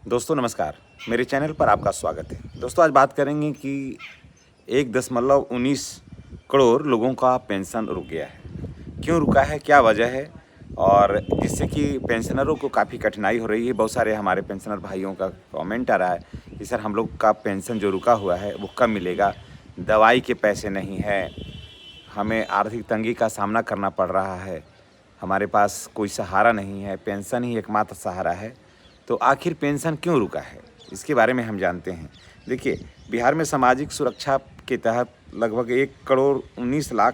दोस्तों नमस्कार, मेरे चैनल पर आपका स्वागत है। दोस्तों आज बात करेंगे कि 1.19 करोड़ लोगों का पेंशन रुक गया है। क्यों रुका है, क्या वजह है और जिससे कि पेंशनरों को काफ़ी कठिनाई हो रही है। बहुत सारे हमारे पेंशनर भाइयों का कमेंट आ रहा है कि सर हम लोग का पेंशन जो रुका हुआ है वो कब मिलेगा, दवाई के पैसे नहीं है, हमें आर्थिक तंगी का सामना करना पड़ रहा है, हमारे पास कोई सहारा नहीं है, पेंशन ही एकमात्र सहारा है। तो आखिर पेंशन क्यों रुका है, इसके बारे में हम जानते हैं। देखिए, बिहार में सामाजिक सुरक्षा के तहत लगभग 1.19 करोड़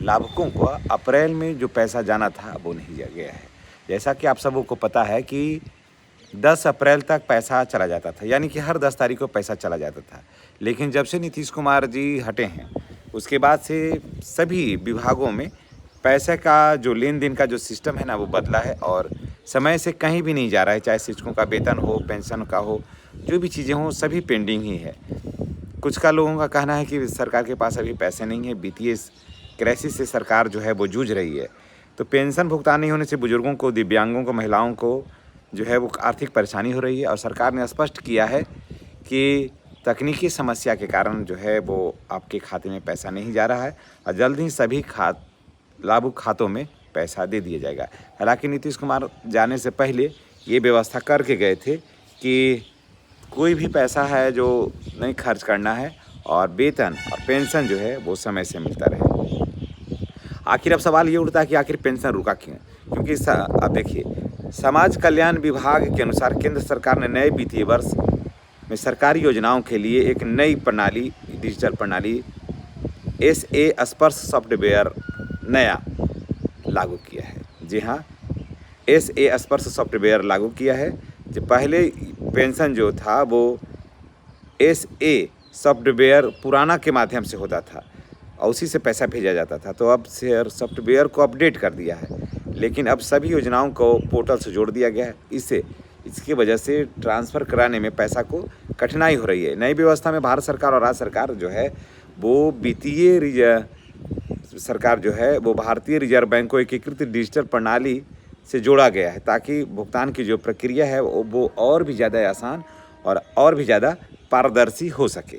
लाभुकों को अप्रैल में जो पैसा जाना था वो नहीं जा गया है। जैसा कि आप सबों को पता है कि 10 अप्रैल तक पैसा चला जाता था, यानी कि हर 10 तारीख को पैसा चला जाता था। लेकिन जब से नीतीश कुमार जी हटे हैं उसके बाद से सभी विभागों में पैसे का जो लेन देन का जो सिस्टम है ना वो बदला है और समय से कहीं भी नहीं जा रहा है। चाहे शिक्षकों का वेतन हो, पेंशन का हो, जो भी चीज़ें हों सभी पेंडिंग ही है। कुछ का लोगों का कहना है कि सरकार के पास अभी पैसे नहीं है, वित्तीय क्राइसिस से सरकार जो है वो जूझ रही है। तो पेंशन भुगतान नहीं होने से बुजुर्गों को, दिव्यांगों को, महिलाओं को जो है वो आर्थिक परेशानी हो रही है। और सरकार ने स्पष्ट किया है कि तकनीकी समस्या के कारण जो है वो आपके खाते में पैसा नहीं जा रहा है और जल्द ही सभी लाभुक खातों में पैसा दे दिया जाएगा। हालांकि नीतीश कुमार जाने से पहले ये व्यवस्था करके गए थे कि कोई भी पैसा है जो नहीं खर्च करना है और वेतन और पेंशन जो है वो समय से मिलता रहे। आखिर अब सवाल ये उठता है कि आखिर पेंशन रुका क्यों? क्योंकि अब देखिए, समाज कल्याण विभाग के अनुसार केंद्र सरकार ने नए वित्तीय वर्ष में सरकारी योजनाओं के लिए एक नई प्रणाली, डिजिटल प्रणाली SA स्पर्श सॉफ्टवेयर नया लागू किया है। जी हाँ, SA स्पर्श सॉफ्टवेयर लागू किया है। जो पहले पेंशन जो था वो SA सॉफ्टवेयर पुराना के माध्यम से होता था और उसी से पैसा भेजा जाता था। तो अब से सॉफ्टवेयर को अपडेट कर दिया है, लेकिन अब सभी योजनाओं को पोर्टल से जोड़ दिया गया है। इसकी वजह से ट्रांसफ़र कराने में पैसा को कठिनाई हो रही है। नई व्यवस्था में भारत सरकार और राज्य सरकार जो है वो सरकार जो है वो भारतीय रिजर्व बैंक को एकीकृत डिजिटल प्रणाली से जोड़ा गया है ताकि भुगतान की जो प्रक्रिया है वो और भी ज़्यादा आसान और भी ज़्यादा पारदर्शी हो सके।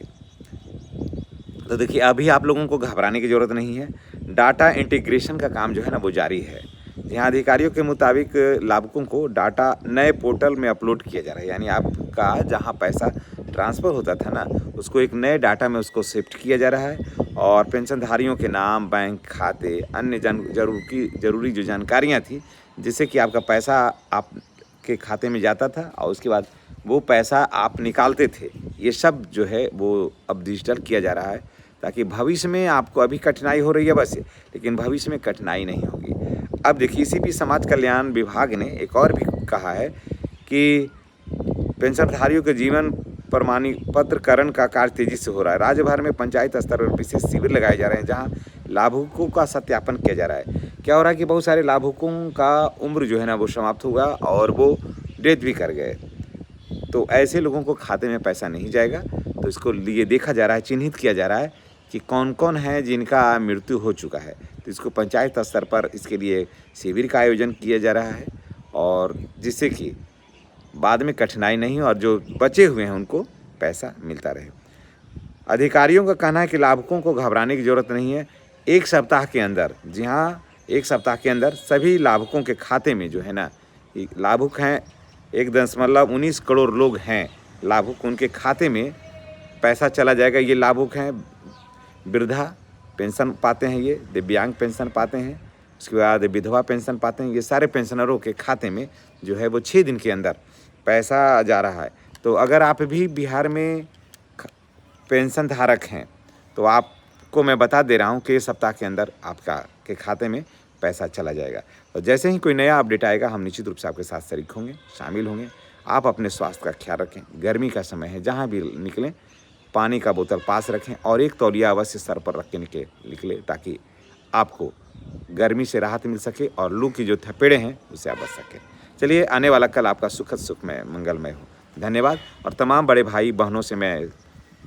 तो देखिए, अभी आप लोगों को घबराने की ज़रूरत नहीं है। डाटा इंटीग्रेशन का काम जो है ना वो जारी है। यहाँ अधिकारियों के मुताबिक लाभुकों को डाटा नए पोर्टल में अपलोड किया जा रहा है, यानी आपका जहाँ पैसा ट्रांसफ़र होता था ना उसको एक नए डाटा में उसको शिफ्ट किया जा रहा है और पेंशनधारियों के नाम, बैंक खाते, अन्य ज़रूरी जो जानकारियाँ थी जिससे कि आपका पैसा आपके खाते में जाता था और उसके बाद वो पैसा आप निकालते थे, ये सब जो है वो अब डिजिटल किया जा रहा है ताकि भविष्य में आपको अभी कठिनाई हो रही है बस, लेकिन भविष्य में कठिनाई नहीं होगी। अब देखिए, इसी भी समाज कल्याण विभाग ने एक और भी कहा है कि पेंशनधारियों के जीवन प्रमाणी पत्रकरण का कार्य तेजी से हो रहा है। राज्य भर में पंचायत स्तर पर विशेष शिविर लगाए जा रहे हैं जहां लाभुकों का सत्यापन किया जा रहा है। क्या हो रहा है कि बहुत सारे लाभुकों का उम्र जो है ना वो समाप्त हुआ और वो डेथ भी कर गए, तो ऐसे लोगों को खाते में पैसा नहीं जाएगा। तो इसको लिए देखा जा रहा है, चिन्हित किया जा रहा है कि कौन कौन है जिनका मृत्यु हो चुका है। तो इसको पंचायत स्तर पर इसके लिए शिविर का आयोजन किया जा रहा है और जिससे कि बाद में कठिनाई नहीं और जो बचे हुए हैं उनको पैसा मिलता रहे। अधिकारियों का कहना है कि लाभुकों को घबराने की ज़रूरत नहीं है। एक सप्ताह के अंदर, जी हाँ, एक सप्ताह के अंदर सभी लाभुकों के खाते में जो है ना, लाभुक हैं 1.19 करोड़ लोग हैं लाभुक, उनके खाते में पैसा चला जाएगा। ये लाभुक हैं, वृद्धा पेंशन पाते हैं, ये दिव्यांग पेंशन पाते हैं, उसके बाद विधवा पेंशन पाते हैं। ये सारे पेंशनरों के खाते में जो है वो 6 दिन के अंदर पैसा जा रहा है। तो अगर आप भी बिहार में पेंशन धारक हैं तो आपको मैं बता दे रहा हूँ कि इस सप्ताह के अंदर आपका के खाते में पैसा चला जाएगा। और जैसे ही कोई नया अपडेट आएगा हम निश्चित रूप से आपके साथ शरीक होंगे, शामिल होंगे। आप अपने स्वास्थ्य का ख्याल रखें, गर्मी का समय है, जहाँ भी निकलें पानी का बोतल पास रखें और एक तौलिया अवश्य सर पर रख के निकले ताकि आपको गर्मी से राहत मिल सके और लू की जो थपेड़े हैं उससे आप बच सकें। चलिए, आने वाला कल आपका सुखद सुखमय मंगलमय हो। धन्यवाद। और तमाम बड़े भाई बहनों से मैं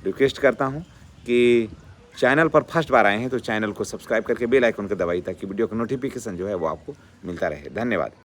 रिक्वेस्ट करता हूं कि चैनल पर फर्स्ट बार आए हैं तो चैनल को सब्सक्राइब करके बेल आइकन को दबाइए ताकि वीडियो का नोटिफिकेशन जो है वो आपको मिलता रहे। धन्यवाद।